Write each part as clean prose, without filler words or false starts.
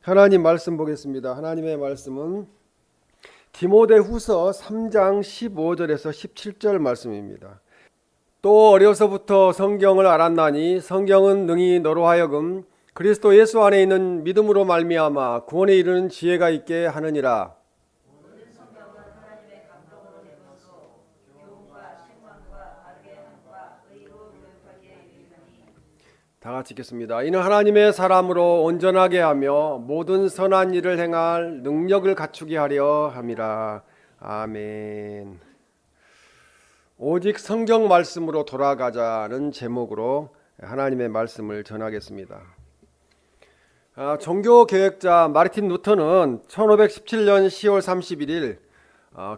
하나님 말씀 보겠습니다. 하나님의 말씀은 디모데후서 3장 15절에서 17절 말씀입니다. 또 어려서부터 성경을 알았나니 성경은 능히 너로 하여금 그리스도 예수 안에 있는 믿음으로 말미암아 구원에 이르는 지혜가 있게 하느니라. 다 같이 읽겠습니다. 이는 하나님의 사람으로 온전하게 하며 모든 선한 일을 행할 능력을 갖추게 하려 함이라. 아멘. 오직 성경 말씀으로 돌아가자는 제목으로 하나님의 말씀을 전하겠습니다. 종교 개혁자 마르틴 루터는 1517년 10월 31일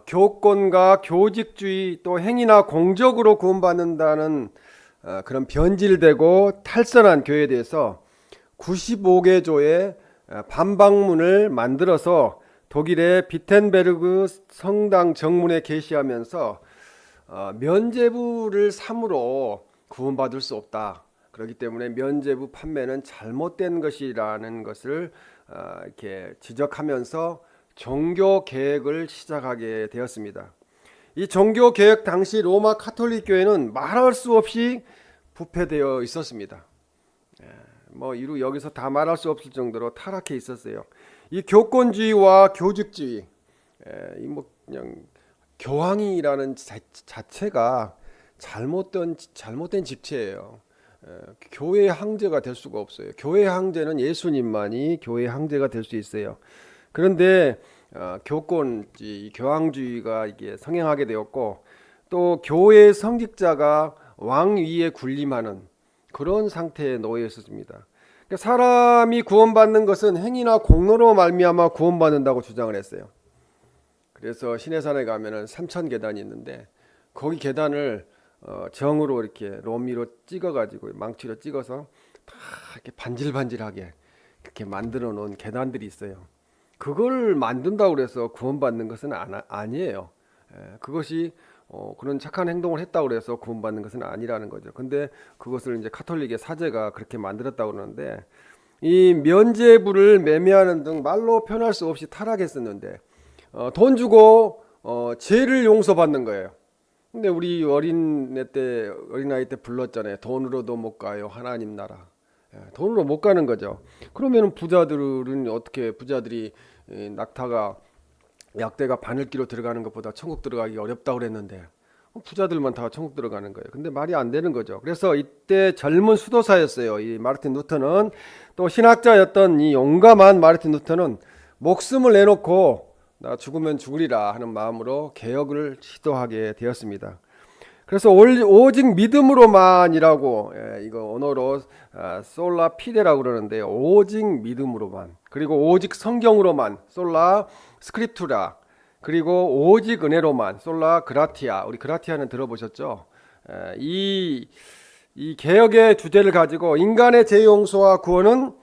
교권과 교직주의 또 행위나 공적으로 구원받는다는 그런 변질되고 탈선한 교회에 대해서 95개 조의 반박문을 만들어서 독일의 비텐베르그 성당 정문에 게시하면서 면죄부를 삼으로 구원받을 수 없다. 그렇기 때문에 면죄부 판매는 잘못된 것이라는 것을 이렇게 지적하면서 종교 개혁을 시작하게 되었습니다. 이 종교 개혁 당시 로마 카톨릭 교회는 말할 수 없이 부패되어 있었습니다. 여기서 다 말할 수 없을 정도로 타락해 있었어요. 이 교권주의와 교직주의, 그냥 교황이라는 자체가 잘못된 직체예요. 교회의 황제가 될 수가 없어요. 교회의 황제는 예수님만이 교회의 황제가 될 수 있어요. 그런데 교권주의, 교황주의가 이게 성행하게 되었고 또 교회의 성직자가 왕 위에 군림하는 그런 상태에 놓여 있었습니다. 그러니까 사람이 구원받는 것은 행위나 공로로 말미암아 구원받는다고 주장을 했어요. 그래서 시내산에 가면은 3,000계단이 있는데 거기 계단을 정으로 이렇게 로미로 찍어가지고 망치로 찍어서 다 이렇게 반질반질하게 그렇게 만들어 놓은 계단들이 있어요. 그걸 만든다고 그래서 구원받는 것은 아니에요. 그것이 그런 착한 행동을 했다고 그래서 구원받는 것은 아니라는 거죠. 근데 그것을 이제 카톨릭의 사제가 그렇게 만들었다고 그러는데 이 면죄부를 매매하는 등 말로 표현할 수 없이 타락했었는데 돈 주고 죄를 용서받는 거예요. 근데 우리 어린아이 때 불렀잖아요. 돈으로도 못 가요 하나님 나라. 돈으로 못 가는 거죠. 그러면 부자들이 낙타가 약대가 바늘기로 들어가는 것보다 천국 들어가기 어렵다고 그랬는데 부자들만 다 천국 들어가는 거예요. 근데 말이 안 되는 거죠. 그래서 이때 젊은 수도사였어요. 이 마르틴 루터는 또 신학자였던 이 용감한 마르틴 루터는 목숨을 내놓고 나 죽으면 죽으리라 하는 마음으로 개혁을 시도하게 되었습니다. 그래서 오직 믿음으로만이라고 이거 언어로 솔라 피데라고 그러는데요. 오직 믿음으로만, 그리고 오직 성경으로만 솔라 스크립투라, 그리고 오직 은혜로만 솔라 그라티아. 우리 그라티아는 들어보셨죠? 이 개혁의 주제를 가지고 인간의 죄 용서와 구원은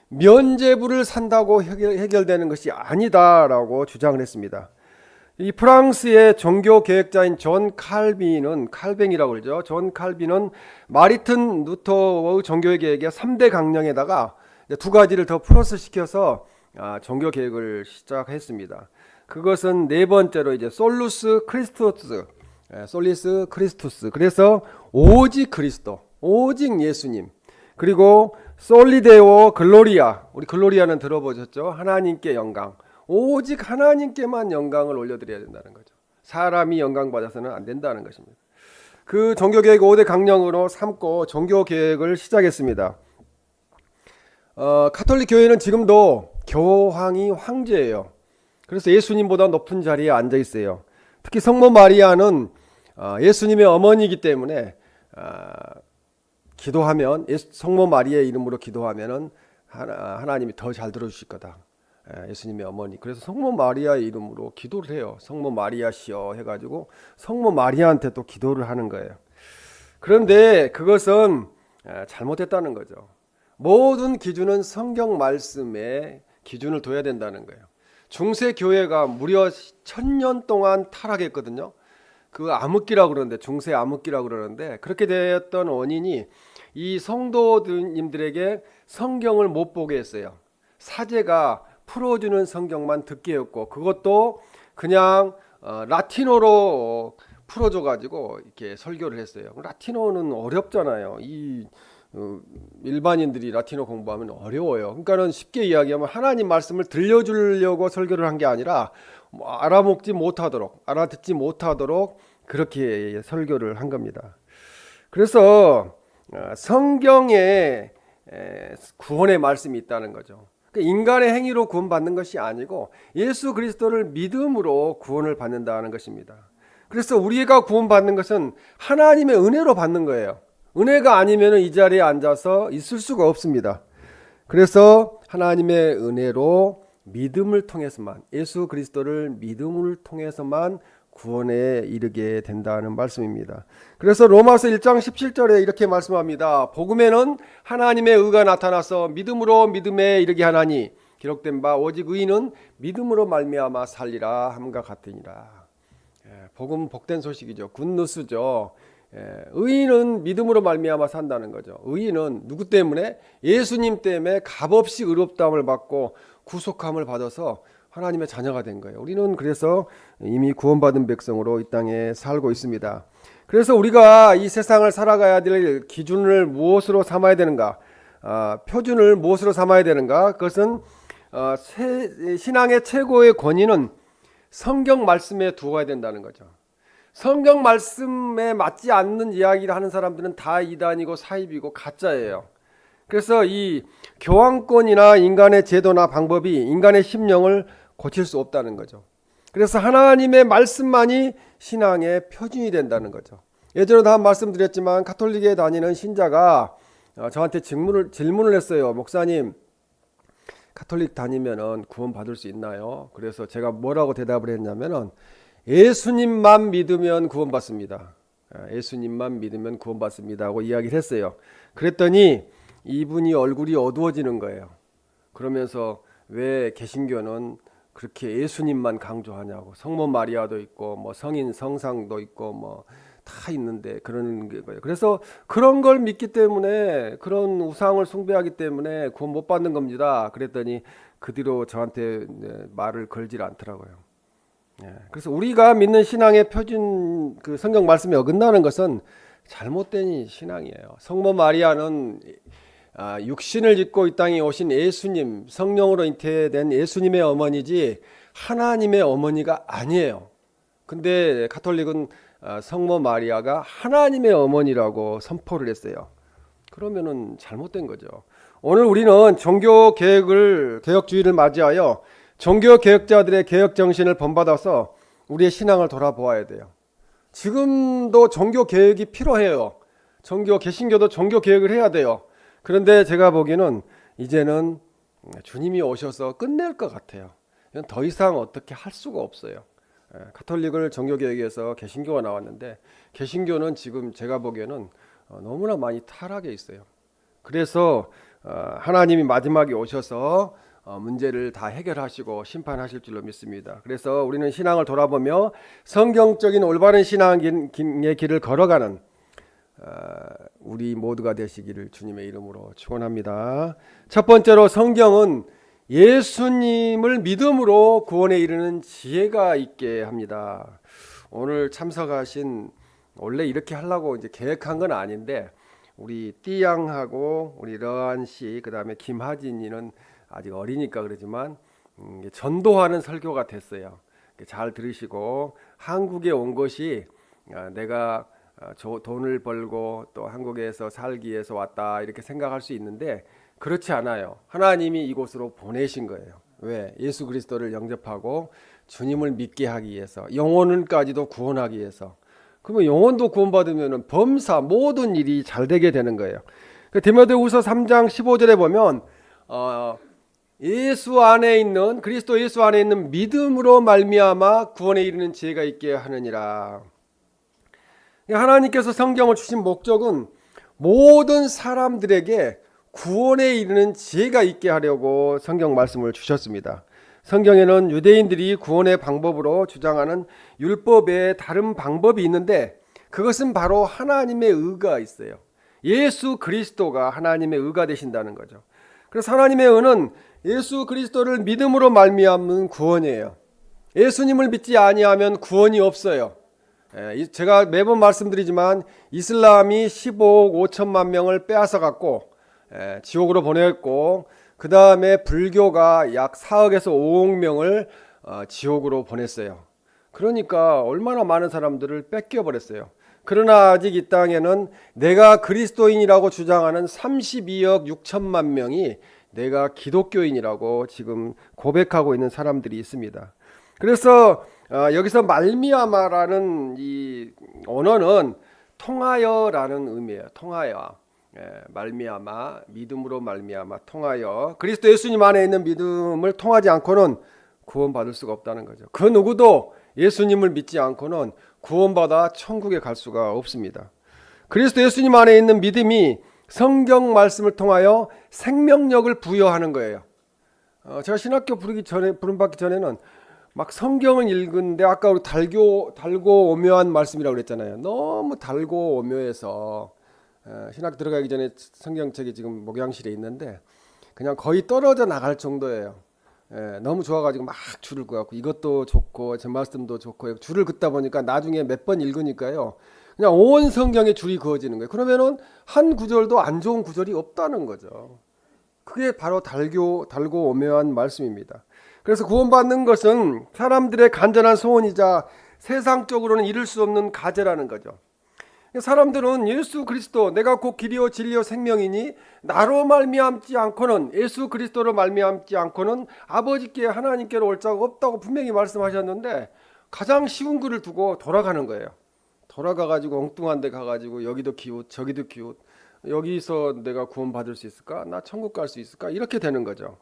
면죄부를 산다고 해결되는 것이 아니다라고 주장을 했습니다. 이 프랑스의 종교 개혁자인 존 칼뱅이라고 그러죠. 존 칼빈은 마르틴 루터의 종교 개혁의 3대 강령에다가 두 가지를 더 플러스 시켜서 종교 개혁을 시작했습니다. 그것은 네 번째로 이제 솔리스 크리스투스. 그래서 오직 그리스도, 오직 예수님. 그리고 솔리데오 글로리아. 우리 글로리아는 들어보셨죠? 하나님께 영광. 오직 하나님께만 영광을 올려드려야 된다는 거죠. 사람이 영광 받아서는 안 된다는 것입니다. 그 종교개혁 5대 강령으로 삼고 종교개혁을 시작했습니다. 카톨릭 교회는 지금도 교황이 황제예요. 그래서 예수님보다 높은 자리에 앉아 있어요. 특히 성모 마리아는 예수님의 어머니이기 때문에 기도하면 성모 마리아의 이름으로 기도하면은 하나님이 더 잘 들어주실 거다. 예수님의 어머니. 그래서 성모 마리아의 이름으로 기도를 해요. 성모 마리아시여 해가지고 성모 마리아한테 또 기도를 하는 거예요. 그런데 그것은 잘못했다는 거죠. 모든 기준은 성경 말씀에 기준을 둬야 된다는 거예요. 중세 교회가 무려 1000년 동안 타락했거든요. 그 암흑기라고 그러는데, 중세 암흑기라고 그러는데, 그렇게 되었던 원인이 이 성도님들에게 성경을 못 보게 했어요. 사제가 풀어주는 성경만 듣게 했고, 그것도 그냥 라틴어로 풀어줘가지고 이렇게 설교를 했어요. 라틴어는 어렵잖아요. 일반인들이 라틴어 공부하면 어려워요. 그러니까는 쉽게 이야기하면 하나님 말씀을 들려주려고 설교를 한 게 아니라 알아듣지 못하도록 그렇게 설교를 한 겁니다. 그래서 성경에 구원의 말씀이 있다는 거죠. 인간의 행위로 구원받는 것이 아니고 예수 그리스도를 믿음으로 구원을 받는다는 것입니다. 그래서 우리가 구원받는 것은 하나님의 은혜로 받는 거예요. 은혜가 아니면 이 자리에 앉아서 있을 수가 없습니다. 그래서 하나님의 은혜로 믿음을 통해서만, 예수 그리스도를 믿음을 통해서만 구원에 이르게 된다는 말씀입니다. 그래서 로마서 1장 17절에 이렇게 말씀합니다. 복음에는 하나님의 의가 나타나서 믿음으로 믿음에 이르게 하나니 기록된 바 오직 의인은 믿음으로 말미암아 살리라 함과 같으니라. 복음 복된 소식이죠. 굿뉴스죠. 의인은 믿음으로 말미암아 산다는 거죠. 의인은 누구 때문에? 예수님 때문에 값없이 의롭다함을 받고 구속함을 받아서 하나님의 자녀가 된 거예요. 우리는 그래서 이미 구원받은 백성으로 이 땅에 살고 있습니다. 그래서 우리가 이 세상을 살아가야 될 기준을 무엇으로 삼아야 되는가? 표준을 무엇으로 삼아야 되는가? 그것은 신앙의 최고의 권위는 성경 말씀에 두어야 된다는 거죠. 성경 말씀에 맞지 않는 이야기를 하는 사람들은 다 이단이고 사입이고 가짜예요. 그래서 이 교황권이나 인간의 제도나 방법이 인간의 심령을 고칠 수 없다는 거죠. 그래서 하나님의 말씀만이 신앙의 표준이 된다는 거죠. 예전에도 한 말씀드렸지만 가톨릭에 다니는 신자가 저한테 질문을 했어요. 목사님, 가톨릭 다니면은 구원 받을 수 있나요? 그래서 제가 뭐라고 대답을 했냐면은 예수님만 믿으면 구원받습니다. 예수님만 믿으면 구원받습니다 하고 이야기를 했어요. 그랬더니 이분이 얼굴이 어두워지는 거예요. 그러면서 왜 개신교는 그렇게 예수님만 강조하냐고, 성모 마리아도 있고 뭐 성인 성상도 있고 뭐 다 있는데 그러는 거예요. 그래서 그런 걸 믿기 때문에, 그런 우상을 숭배하기 때문에 구원 못 받는 겁니다. 그랬더니 그 뒤로 저한테 말을 걸질 않더라고요. 그래서 우리가 믿는 신앙의 표준, 그 성경 말씀에 어긋나는 것은 잘못된 신앙이에요. 성모 마리아는 육신을 입고 이 땅에 오신 예수님, 성령으로 잉태된 예수님의 어머니지 하나님의 어머니가 아니에요. 근데 가톨릭은 성모 마리아가 하나님의 어머니라고 선포를 했어요. 그러면은 잘못된 거죠. 오늘 우리는 종교 개혁주의를 맞이하여 종교 개혁자들의 개혁 정신을 본받아서 우리의 신앙을 돌아보아야 돼요. 지금도 종교 개혁이 필요해요. 개신교도 종교 개혁을 해야 돼요. 그런데 제가 보기에는 이제는 주님이 오셔서 끝낼 것 같아요. 더 이상 어떻게 할 수가 없어요. 가톨릭을 종교개혁에서 개신교가 나왔는데 개신교는 지금 제가 보기에는 너무나 많이 타락해 있어요. 그래서 하나님이 마지막에 오셔서 문제를 다 해결하시고 심판하실 줄로 믿습니다. 그래서 우리는 신앙을 돌아보며 성경적인 올바른 신앙의 길을 걸어가는 우리 모두가 되시기를 주님의 이름으로 축원합니다. 첫 번째로, 성경은 예수님을 믿음으로 구원에 이르는 지혜가 있게 합니다. 오늘 참석하신, 원래 이렇게 하려고 이제 계획한 건 아닌데 우리 띠양하고 우리 러한 씨, 그다음에 김하진이는 아직 어리니까 그러지만 전도하는 설교가 됐어요. 잘 들으시고, 한국에 온 것이 내가 돈을 벌고 또 한국에서 살기 위해서 왔다 이렇게 생각할 수 있는데 그렇지 않아요. 하나님이 이곳으로 보내신 거예요. 왜? 예수 그리스도를 영접하고 주님을 믿게 하기 위해서, 영혼을까지도 구원하기 위해서. 그러면 영혼도 구원받으면 범사 모든 일이 잘 되게 되는 거예요. 디모데후서 3장 15절에 보면 예수 안에 있는, 그리스도 예수 안에 있는 믿음으로 말미암아 구원에 이르는 지혜가 있게 하느니라. 하나님께서 성경을 주신 목적은 모든 사람들에게 구원에 이르는 지혜가 있게 하려고 성경 말씀을 주셨습니다. 성경에는 유대인들이 구원의 방법으로 주장하는 율법의 다른 방법이 있는데 그것은 바로 하나님의 의가 있어요. 예수 그리스도가 하나님의 의가 되신다는 거죠. 그래서 하나님의 의는 예수 그리스도를 믿음으로 말미암는 구원이에요. 예수님을 믿지 아니하면 구원이 없어요. 제가 매번 말씀드리지만 이슬람이 15억 5천만 명을 빼앗아 갖고 지옥으로 보냈고, 그 다음에 불교가 약 4억에서 5억 명을 지옥으로 보냈어요. 그러니까 얼마나 많은 사람들을 뺏겨 버렸어요. 그러나 아직 이 땅에는 내가 그리스도인이라고 주장하는 32억 6천만 명이 내가 기독교인이라고 지금 고백하고 있는 사람들이 있습니다. 그래서 여기서 말미암아라는 이 언어는 통하여라는 의미예요. 통하여. 말미암아, 믿음으로 말미암아, 통하여. 그리스도 예수님 안에 있는 믿음을 통하지 않고는 구원받을 수가 없다는 거죠. 그 누구도 예수님을 믿지 않고는 구원받아 천국에 갈 수가 없습니다. 그리스도 예수님 안에 있는 믿음이 성경 말씀을 통하여 생명력을 부여하는 거예요. 제가 신학교 부름받기 전에는 막 성경을 읽는데, 아까 우리 달고 오묘한 말씀이라고 그랬잖아요. 너무 달고 오묘해서 신학 들어가기 전에 성경책이 지금 목양실에 있는데 그냥 거의 떨어져 나갈 정도예요. 너무 좋아가지고 막 줄을 그어갖고 이것도 좋고 제 말씀도 좋고 줄을 긋다 보니까 나중에 몇 번 읽으니까요, 그냥 온 성경에 줄이 그어지는 거예요. 그러면은 한 구절도 안 좋은 구절이 없다는 거죠. 그게 바로 달고 오묘한 말씀입니다. 그래서 구원받는 것은 사람들의 간절한 소원이자 세상적으로는 이룰 수 없는 과제라는 거죠. 사람들은 예수 그리스도, 내가 곧 길이요 진리요 생명이니 나로 말미암지 않고는, 예수 그리스도로 말미암지 않고는 아버지께 하나님께로 올 자가 없다고 분명히 말씀하셨는데, 가장 쉬운 글을 두고 돌아가는 거예요. 돌아가가지고 엉뚱한 데 가가지고 여기도 기웃 저기도 기웃, 여기서 내가 구원받을 수 있을까? 나 천국 갈 수 있을까? 이렇게 되는 거죠.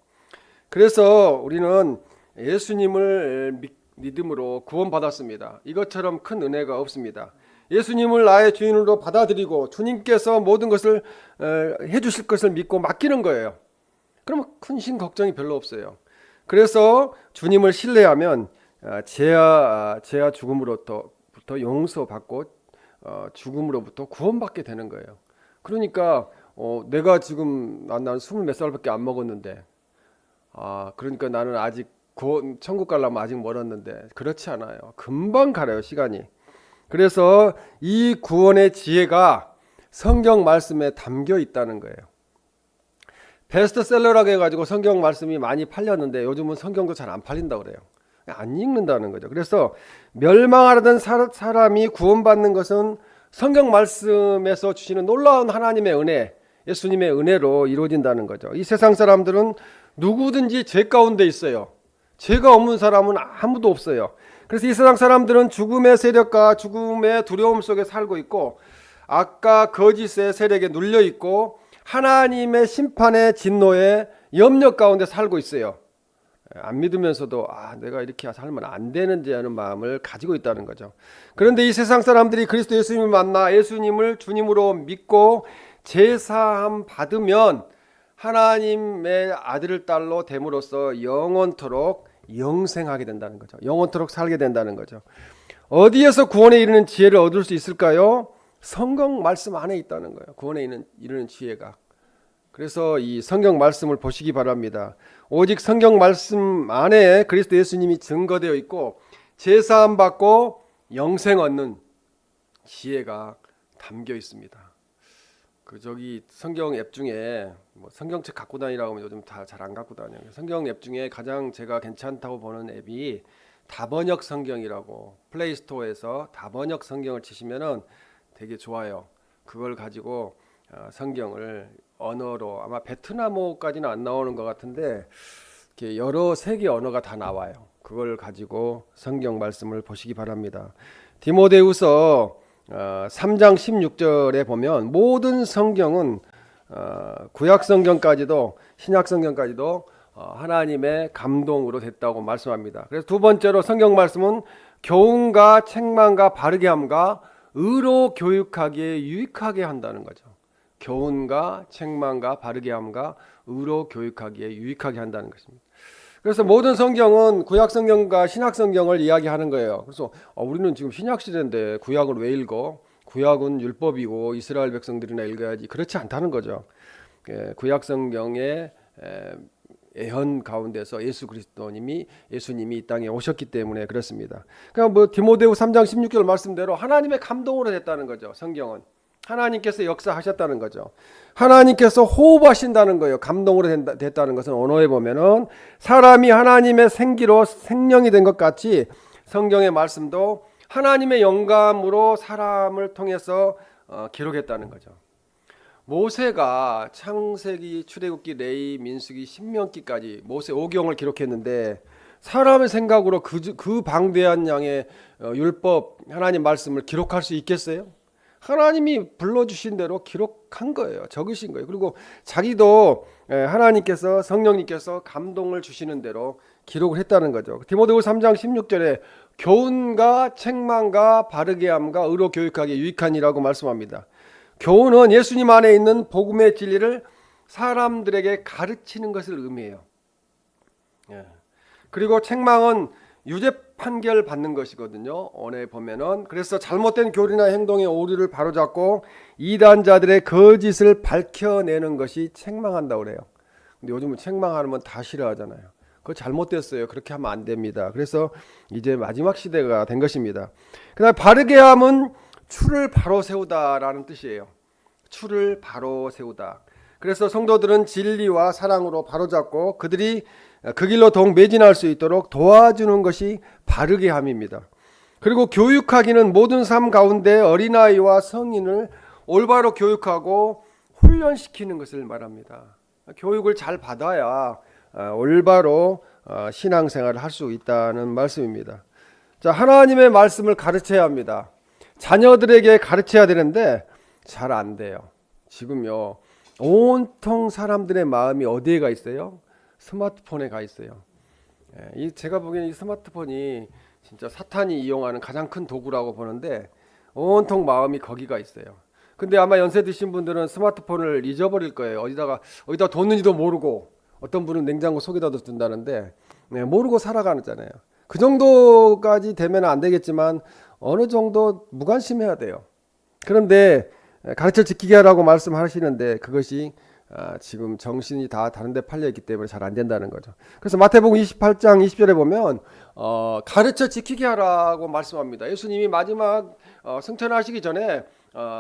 그래서 우리는 예수님을 믿음으로 구원받았습니다. 이것처럼 큰 은혜가 없습니다. 예수님을 나의 주인으로 받아들이고 주님께서 모든 것을 해주실 것을 믿고 맡기는 거예요. 그러면 근심 걱정이 별로 없어요. 그래서 주님을 신뢰하면 죄와 죽음으로부터 용서받고 죽음으로부터 구원받게 되는 거예요. 그러니까 내가 지금 나는 20몇 살밖에 안 먹었는데, 그러니까 나는 아직 천국 가려면 아직 멀었는데, 그렇지 않아요. 금방 가요, 시간이. 그래서 이 구원의 지혜가 성경 말씀에 담겨 있다는 거예요. 베스트셀러라고 해가지고 성경 말씀이 많이 팔렸는데 요즘은 성경도 잘 안 팔린다고 그래요. 안 읽는다는 거죠. 그래서 멸망하려던 사람이 구원받는 것은 성경 말씀에서 주시는 놀라운 하나님의 은혜, 예수님의 은혜로 이루어진다는 거죠. 이 세상 사람들은 누구든지 죄 가운데 있어요. 죄가 없는 사람은 아무도 없어요. 그래서 이 세상 사람들은 죽음의 세력과 죽음의 두려움 속에 살고 있고, 악과 거짓의 세력에 눌려 있고, 하나님의 심판의 진노의 염려 가운데 살고 있어요. 안 믿으면서도 내가 이렇게 살면 안 되는지 하는 마음을 가지고 있다는 거죠. 그런데 이 세상 사람들이 그리스도 예수님을 만나 예수님을 주님으로 믿고 제사함 받으면 하나님의 아들 딸로 됨으로써 영원토록 영생하게 된다는 거죠. 영원토록 살게 된다는 거죠. 어디에서 구원에 이르는 지혜를 얻을 수 있을까요? 성경 말씀 안에 있다는 거예요. 구원에 이르는 지혜가. 그래서 이 성경 말씀을 보시기 바랍니다. 오직 성경 말씀 안에 그리스도 예수님이 증거되어 있고 제사함 받고 영생 얻는 지혜가 담겨 있습니다. 저기 성경 앱 중에 성경책 갖고 다니라고 하면 요즘 다 잘 안 갖고 다녀요. 성경 앱 중에 가장 제가 괜찮다고 보는 앱이 다번역 성경이라고, 플레이스토어에서 다번역 성경을 치시면은 되게 좋아요. 그걸 가지고 성경을 언어로, 아마 베트남어까지는 안 나오는 것 같은데 이렇게 여러 세계 언어가 다 나와요. 그걸 가지고 성경 말씀을 보시기 바랍니다. 디모데후서 3장 16절에 보면 모든 성경은 구약 성경까지도 신약 성경까지도 하나님의 감동으로 됐다고 말씀합니다. 그래서 두 번째로 성경 말씀은 교훈과 책망과 바르게 함과 의로 교육하기에 유익하게 한다는 거죠. 교훈과 책망과 바르게 함과 의로 교육하기에 유익하게 한다는 것입니다. 그래서 모든 성경은 구약 성경과 신약 성경을 이야기하는 거예요. 그래서 우리는 지금 신약 시대인데 구약을 왜 읽어? 구약은 율법이고 이스라엘 백성들이나 읽어야지. 그렇지 않다는 거죠. 구약 성경의 애헌 가운데서 예수님이 이 땅에 오셨기 때문에 그렇습니다. 그러니까 뭐 디모데후 3장 16절 말씀대로 하나님의 감동으로 됐다는 거죠. 성경은 하나님께서 역사하셨다는 거죠. 하나님께서 호흡하신다는 거예요. 감동으로 됐다는 것은 언어에 보면은 사람이 하나님의 생기로 생명이 된 것 같이 성경의 말씀도 하나님의 영감으로 사람을 통해서 기록했다는 거죠. 모세가 창세기, 출애굽기, 레위, 민수기, 신명기까지 모세 5경을 기록했는데 사람의 생각으로 그 방대한 양의 율법, 하나님 말씀을 기록할 수 있겠어요? 하나님이 불러주신 대로 기록한 거예요. 적으신 거예요. 그리고 자기도 하나님께서 성령님께서 감동을 주시는 대로 기록을 했다는 거죠. 디모데후 3장 16절에 교훈과 책망과 바르게 함과 의로 교육하기에 유익하니라고 말씀합니다. 교훈은 예수님 안에 있는 복음의 진리를 사람들에게 가르치는 것을 의미해요. 그리고 책망은 유죄 판결 받는 것이거든요. 오늘 보면은 그래서 잘못된 교리나 행동의 오류를 바로잡고 이단자들의 거짓을 밝혀내는 것이 책망한다고 그래요. 근데 요즘은 책망하면 다 싫어하잖아요. 그거 잘못됐어요. 그렇게 하면 안 됩니다. 그래서 이제 마지막 시대가 된 것입니다. 그다음 바르게 함은 추를 바로 세우다라는 뜻이에요. 추를 바로 세우다. 그래서 성도들은 진리와 사랑으로 바로잡고 그들이 그 길로 더욱 매진할 수 있도록 도와주는 것이 바르게 함입니다. 그리고 교육하기는 모든 삶 가운데 어린아이와 성인을 올바로 교육하고 훈련시키는 것을 말합니다. 교육을 잘 받아야 올바로 신앙생활을 할 수 있다는 말씀입니다. 자, 하나님의 말씀을 가르쳐야 합니다. 자녀들에게 가르쳐야 되는데 잘 안 돼요. 지금요, 온통 사람들의 마음이 어디에 가 있어요? 스마트폰에 가 있어요. 제가 보기에는 이 스마트폰이 진짜 사탄이 이용하는 가장 큰 도구라고 보는데 온통 마음이 거기가 있어요. 근데 아마 연세 드신 분들은 스마트폰을 잊어버릴 거예요. 어디다 뒀는지도 모르고, 어떤 분은 냉장고 속에다 둔다는데 모르고 살아가잖아요. 그 정도까지 되면 안 되겠지만 어느 정도 무관심해야 돼요. 그런데 가르쳐 지키게 하라고 말씀하시는데 그것이 지금 정신이 다 다른 데 팔려 있기 때문에 잘 안 된다는 거죠. 그래서 마태복음 28장 20절에 보면 가르쳐 지키게 하라고 말씀합니다. 예수님이 마지막 승천하시기 전에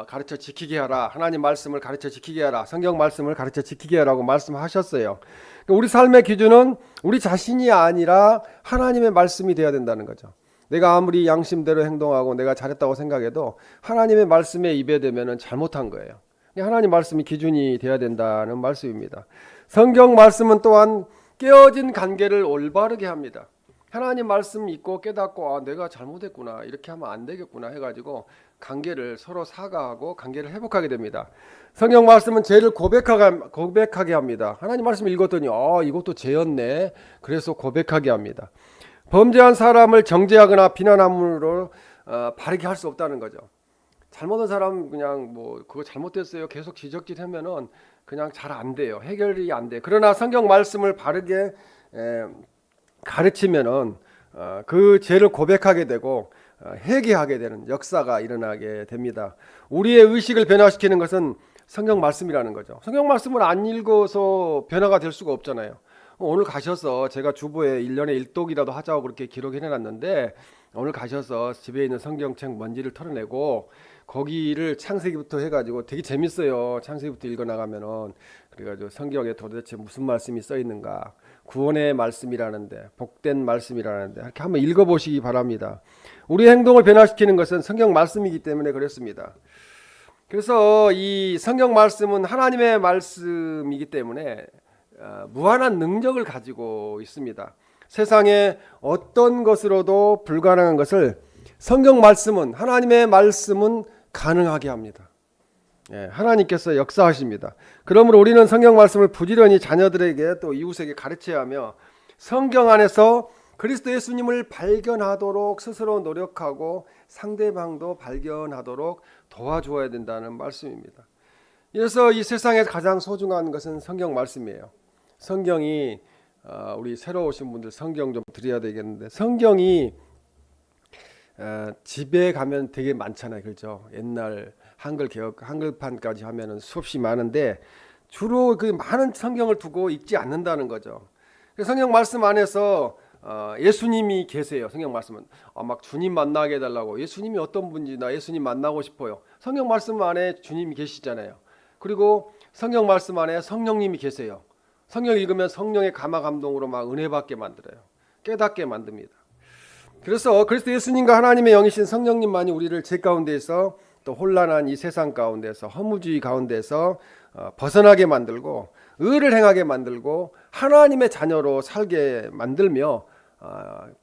가르쳐 지키게 하라, 하나님 말씀을 가르쳐 지키게 하라, 성경 말씀을 가르쳐 지키게 하라고 말씀하셨어요. 우리 삶의 기준은 우리 자신이 아니라 하나님의 말씀이 되어야 된다는 거죠. 내가 아무리 양심대로 행동하고 내가 잘했다고 생각해도 하나님의 말씀에 입에 대면은 잘못한 거예요. 하나님 말씀이 기준이 되어야 된다는 말씀입니다. 성경 말씀은 또한 깨어진 관계를 올바르게 합니다. 하나님 말씀 읽고 깨닫고 내가 잘못했구나, 이렇게 하면 안 되겠구나 해가지고 관계를 서로 사과하고 관계를 회복하게 됩니다. 성경 말씀은 죄를 고백하게 합니다. 하나님 말씀 읽었더니 이것도 죄였네, 그래서 고백하게 합니다. 범죄한 사람을 정죄하거나 비난함으로 바르게 할 수 없다는 거죠. 잘못한 사람 그냥 그거 잘못됐어요 계속 지적질하면은 그냥 잘 안 돼요. 해결이 안 돼. 그러나 성경 말씀을 바르게 가르치면은 그 죄를 고백하게 되고 회개하게 되는 역사가 일어나게 됩니다. 우리의 의식을 변화시키는 것은 성경 말씀이라는 거죠. 성경 말씀을 안 읽어서 변화가 될 수가 없잖아요. 오늘 가셔서 제가 주보에 1년에 1독이라도 하자고 그렇게 기록해놨는데 오늘 가셔서 집에 있는 성경책 먼지를 털어내고 거기를 창세기부터 해가지고 되게 재밌어요. 창세기부터 읽어나가면은 그래가지고 성경에 도대체 무슨 말씀이 써 있는가, 구원의 말씀이라는데, 복된 말씀이라는데 이렇게 한번 읽어보시기 바랍니다. 우리 행동을 변화시키는 것은 성경 말씀이기 때문에 그렇습니다. 그래서 이 성경 말씀은 하나님의 말씀이기 때문에 무한한 능력을 가지고 있습니다. 세상에 어떤 것으로도 불가능한 것을 성경 말씀은, 하나님의 말씀은 가능하게 합니다. 하나님께서 역사하십니다. 그러므로 우리는 성경 말씀을 부지런히 자녀들에게 또 이웃에게 가르쳐야 하며 성경 안에서 그리스도 예수님을 발견하도록 스스로 노력하고 상대방도 발견하도록 도와주어야 된다는 말씀입니다. 그래서 이 세상에 가장 소중한 것은 성경 말씀이에요. 성경이 우리 새로 오신 분들 성경 좀 드려야 되겠는데, 성경이 집에 가면 되게 많잖아요, 그렇죠? 옛날 한글판까지 하면은 수없이 많은데 주로 그 많은 성경을 두고 읽지 않는다는 거죠. 성경 말씀 안에서 예수님이 계세요. 성경 말씀은 막 주님 만나게 해달라고, 예수님이 어떤 분인지 나 예수님 만나고 싶어요. 성경 말씀 안에 주님이 계시잖아요. 그리고 성경 말씀 안에 성령님이 계세요. 성경 읽으면 성령의 감화 감동으로 막 은혜 받게 만들어요. 깨닫게 만듭니다. 그래서 그리스도 예수님과 하나님의 영이신 성령님만이 우리를 죄 가운데에서, 또 혼란한 이 세상 가운데서, 허무주의 가운데서 벗어나게 만들고 의를 행하게 만들고 하나님의 자녀로 살게 만들며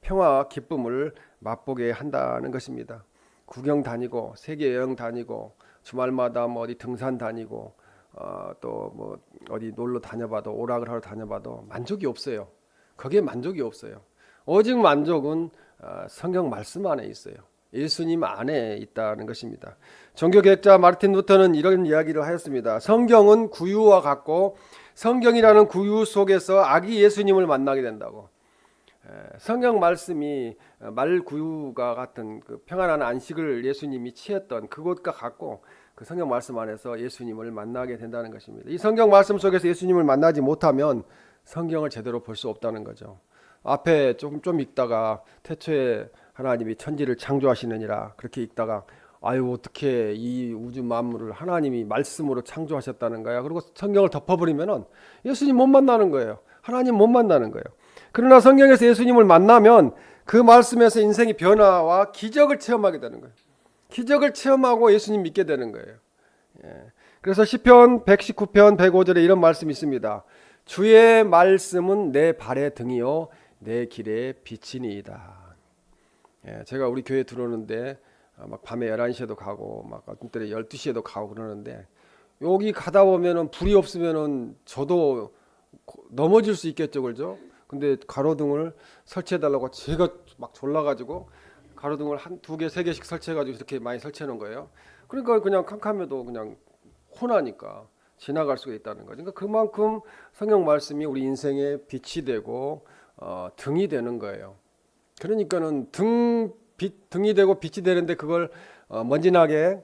평화와 기쁨을 맛보게 한다는 것입니다. 구경 다니고 세계 여행 다니고 주말마다 뭐 어디 등산 다니고 또 뭐 어디 놀러 다녀봐도, 오락을 하러 다녀봐도 만족이 없어요. 거기에 만족이 없어요. 오직 만족은 성경 말씀 안에 있어요. 예수님 안에 있다는 것입니다. 종교개혁자 마르틴 루터는 이런 이야기를 하였습니다. 성경은 구유와 같고 성경이라는 구유 속에서 아기 예수님을 만나게 된다고. 성경 말씀이 말구유가 같은 그 평안한 안식을 예수님이 취했던 그곳과 같고, 그 성경 말씀 안에서 예수님을 만나게 된다는 것입니다. 이 성경 말씀 속에서 예수님을 만나지 못하면 성경을 제대로 볼 수 없다는 거죠. 앞에 좀 읽다가 태초에 하나님이 천지를 창조하시느니라 그렇게 읽다가 아유 어떻게 이 우주 만물을 하나님이 말씀으로 창조하셨다는 거야. 그리고 성경을 덮어버리면은 예수님 못 만나는 거예요. 하나님 못 만나는 거예요. 그러나 성경에서 예수님을 만나면 그 말씀에서 인생의 변화와 기적을 체험하게 되는 거예요. 기적을 체험하고 예수님 믿게 되는 거예요. 그래서 시편 119편 105절에 이런 말씀이 있습니다. 주의 말씀은 내 발의 등이요 내 길의 빛이니이다. 제가 우리 교회 들어오는데 막 밤에 11시에도 가고 막 어떤 때는 12시에도 가고 그러는데, 여기 가다 보면은 불이 없으면은 저도 넘어질 수 있겠죠, 그죠? 근데 가로등을 설치해 달라고 제가 막 졸라가지고 가로등을 한 2개, 3개씩 설치해가지고 이렇게 많이 설치해 놓은 거예요. 그러니까 그냥 캄캄해도 그냥 혼하니까 지나갈 수가 있다는 거죠. 그러니까 그만큼 성경 말씀이 우리 인생의 빛이 되고 등이 되는 거예요. 그러니까는 등이 되고 빛이 되는데 그걸 먼지나게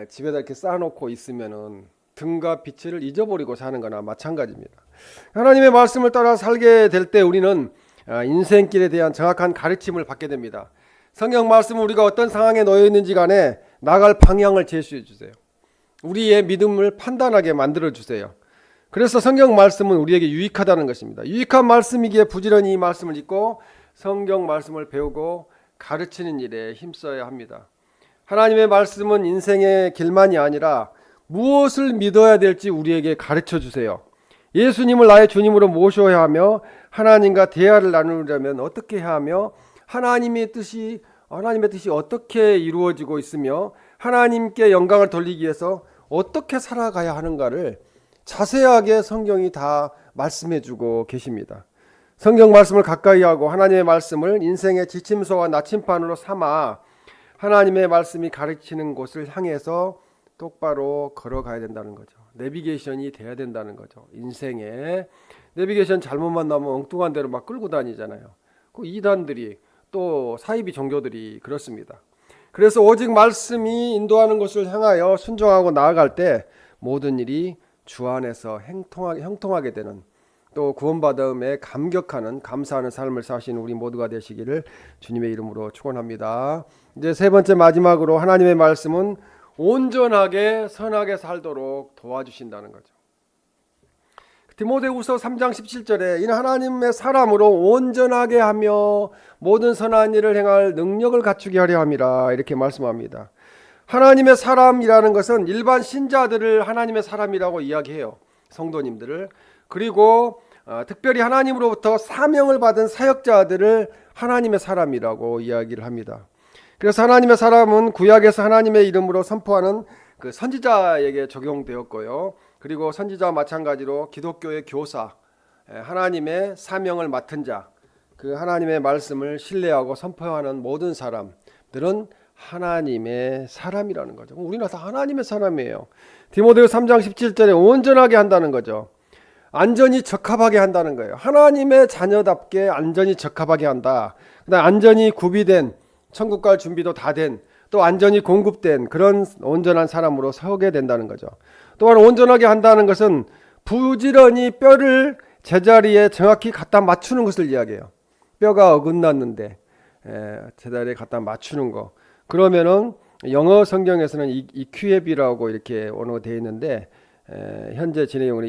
집에다 이렇게 쌓아놓고 있으면은 등과 빛을 잊어버리고 사는 거나 마찬가지입니다. 하나님의 말씀을 따라 살게 될 때 우리는 인생길에 대한 정확한 가르침을 받게 됩니다. 성경 말씀은 우리가 어떤 상황에 놓여 있는지 간에 나갈 방향을 제시해 주세요. 우리의 믿음을 판단하게 만들어 주세요. 그래서 성경 말씀은 우리에게 유익하다는 것입니다. 유익한 말씀이기에 부지런히 이 말씀을 읽고 성경 말씀을 배우고 가르치는 일에 힘써야 합니다. 하나님의 말씀은 인생의 길만이 아니라 무엇을 믿어야 될지 우리에게 가르쳐 주세요. 예수님을 나의 주님으로 모셔야 하며 하나님과 대화를 나누려면 어떻게 해야 하며 하나님의 뜻이 어떻게 이루어지고 있으며 하나님께 영광을 돌리기 위해서 어떻게 살아가야 하는가를 자세하게 성경이 다 말씀해 주고 계십니다. 성경 말씀을 가까이 하고 하나님의 말씀을 인생의 지침서와 나침반으로 삼아 하나님의 말씀이 가르치는 곳을 향해서 똑바로 걸어가야 된다는 거죠. 내비게이션이 돼야 된다는 거죠. 인생에 내비게이션 잘못 만나면 엉뚱한 데로 막 끌고 다니잖아요. 그 이단들이 또 사이비 종교들이 그렇습니다. 그래서 오직 말씀이 인도하는 것을 향하여 순종하고 나아갈 때 모든 일이 주 안에서 형통하게 되는, 또 구원받음에 감격하는 감사하는 삶을 사시는 우리 모두가 되시기를 주님의 이름으로 축원합니다. 이제 세 번째 마지막으로 하나님의 말씀은 온전하게 선하게 살도록 도와주신다는 거죠. 디모데후서 3장 17절에 이는 하나님의 사람으로 온전하게 하며 모든 선한 일을 행할 능력을 갖추게 하려 함이라 이렇게 말씀합니다. 하나님의 사람이라는 것은 일반 신자들을 하나님의 사람이라고 이야기해요. 성도님들을. 그리고 특별히 하나님으로부터 사명을 받은 사역자들을 하나님의 사람이라고 이야기를 합니다. 그래서 하나님의 사람은 구약에서 하나님의 이름으로 선포하는 그 선지자에게 적용되었고요. 그리고 선지자와 마찬가지로 기독교의 교사, 하나님의 사명을 맡은 자, 그 하나님의 말씀을 신뢰하고 선포하는 모든 사람들은 하나님의 사람이라는 거죠. 우리는 다 하나님의 사람이에요. 디모데후 3장 17절에 온전하게 한다는 거죠. 안전히 적합하게 한다는 거예요. 하나님의 자녀답게 안전히 적합하게 한다. 그다음 안전히 구비된, 천국 갈 준비도 다 된, 또 안전히 공급된 그런 온전한 사람으로 서게 된다는 거죠. 또한 온전하게 한다는 것은 부지런히 뼈를 제자리에 정확히 갖다 맞추는 것을 이야기해요. 뼈가 어긋났는데 제자리에 갖다 맞추는 거. 그러면은 영어 성경에서는 EQAB라고 이렇게 언어가 되어 있는데 현재 진행형으로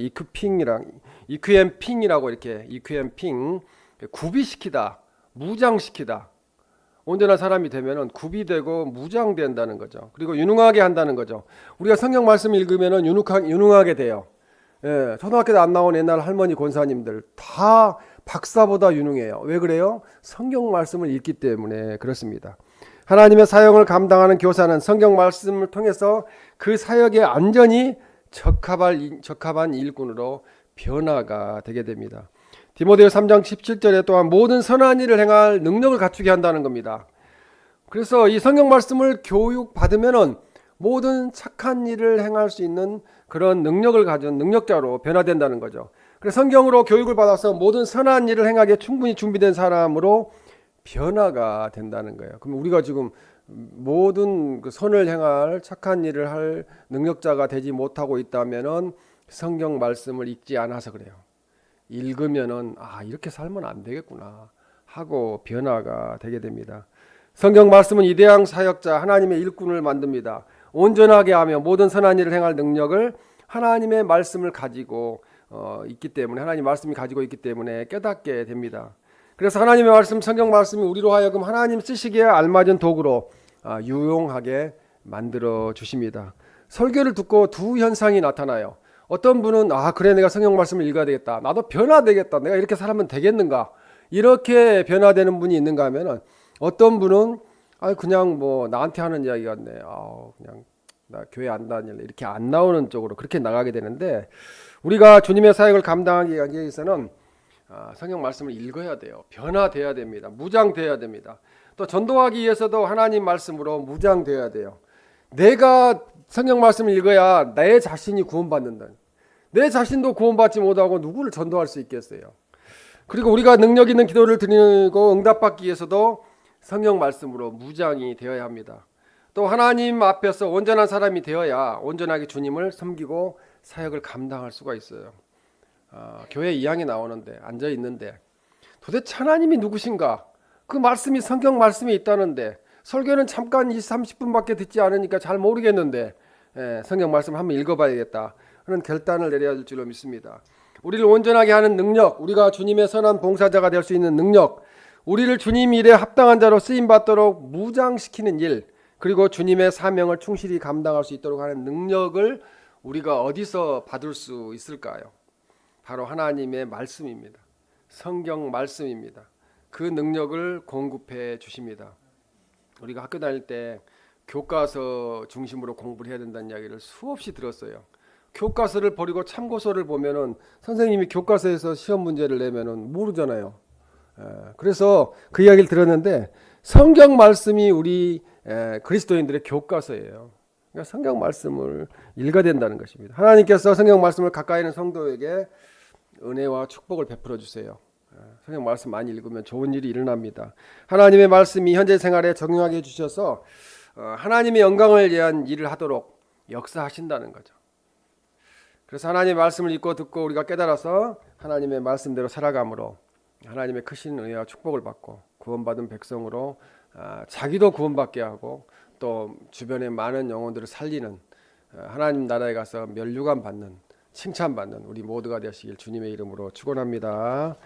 EQM핑이라고 이렇게 EQM핑 구비시키다, 무장시키다. 온전한 사람이 되면은 구비되고 무장된다는 거죠. 그리고 유능하게 한다는 거죠. 우리가 성경 말씀을 읽으면은 유능하게 돼요. 초등학교도 안 나온 옛날 할머니 권사님들 다 박사보다 유능해요. 왜 그래요? 성경 말씀을 읽기 때문에 그렇습니다. 하나님의 사역을 감당하는 교사는 성경 말씀을 통해서 그 사역에 안전히 적합한 일꾼으로 변화가 되게 됩니다. 디모데후 3장 17절에 또한 모든 선한 일을 행할 능력을 갖추게 한다는 겁니다. 그래서 이 성경 말씀을 교육받으면은 모든 착한 일을 행할 수 있는 그런 능력을 가진 능력자로 변화된다는 거죠. 그래서 성경으로 교육을 받아서 모든 선한 일을 행하기에 충분히 준비된 사람으로 변화가 된다는 거예요. 그럼 우리가 지금 모든 그 선을 행할 착한 일을 할 능력자가 되지 못하고 있다면은 성경 말씀을 읽지 않아서 그래요. 읽으면은 이렇게 살면 안 되겠구나 하고 변화가 되게 됩니다. 성경 말씀은 이대양 사역자 하나님의 일꾼을 만듭니다. 온전하게 하며 모든 선한 일을 행할 능력을 하나님의 말씀을 가지고 있기 때문에 하나님 말씀이 가지고 있기 때문에 깨닫게 됩니다. 그래서 하나님의 말씀, 성경 말씀이 우리로 하여금 하나님 쓰시기에 알맞은 도구로 유용하게 만들어 주십니다. 설교를 듣고 두 현상이 나타나요. 어떤 분은 그래 내가 성경 말씀을 읽어야 되겠다. 나도 변화되겠다. 내가 이렇게 살면 되겠는가? 이렇게 변화되는 분이 있는가 하면은 어떤 분은 그냥 뭐 나한테 하는 이야기 같네. 그냥 나 교회 안 다닐래. 이렇게 안 나오는 쪽으로 그렇게 나가게 되는데 우리가 주님의 사역을 감당하기 위해서는 성경 말씀을 읽어야 돼요. 변화돼야 됩니다. 무장돼야 됩니다. 또 전도하기 위해서도 하나님 말씀으로 무장돼야 돼요. 내가 성경 말씀을 읽어야 내 자신이 구원받는다. 내 자신도 구원받지 못하고 누구를 전도할 수 있겠어요. 그리고 우리가 능력 있는 기도를 드리고 응답받기 위해서도 성경 말씀으로 무장이 되어야 합니다. 또 하나님 앞에서 온전한 사람이 되어야 온전하게 주님을 섬기고 사역을 감당할 수가 있어요. 교회 2항에 나오는데 앉아 있는데 도대체 하나님이 누구신가? 그 말씀이 성경 말씀에 있다는데 설교는 잠깐 20-30분밖에 듣지 않으니까 잘 모르겠는데 성경 말씀 한번 읽어봐야겠다 그런 결단을 내려야 할 줄로 믿습니다. 우리를 온전하게 하는 능력, 우리가 주님의 선한 봉사자가 될 수 있는 능력, 우리를 주님 일에 합당한 자로 쓰임받도록 무장시키는 일, 그리고 주님의 사명을 충실히 감당할 수 있도록 하는 능력을 우리가 어디서 받을 수 있을까요? 바로 하나님의 말씀입니다. 성경 말씀입니다. 그 능력을 공급해 주십니다. 우리가 학교 다닐 때 교과서 중심으로 공부를 해야 된다는 이야기를 수없이 들었어요. 교과서를 버리고 참고서를 보면은 선생님이 교과서에서 시험 문제를 내면은 모르잖아요. 그래서 그 이야기를 들었는데 성경 말씀이 우리 그리스도인들의 교과서예요. 그러니까 성경 말씀을 읽어야 된다는 것입니다. 하나님께서 성경 말씀을 가까이 있는 성도에게 은혜와 축복을 베풀어 주세요. 성경 말씀 많이 읽으면 좋은 일이 일어납니다. 하나님의 말씀이 현재 생활에 적용하게 해주셔서 하나님의 영광을 위한 일을 하도록 역사하신다는 거죠. 그래서 하나님의 말씀을 읽고 듣고 우리가 깨달아서 하나님의 말씀대로 살아감으로 하나님의 크신 은혜와 축복을 받고 구원받은 백성으로 자기도 구원받게 하고 또 주변의 많은 영혼들을 살리는 하나님 나라에 가서 면류관 받는 칭찬받는 우리 모두가 되시길 주님의 이름으로 축원합니다.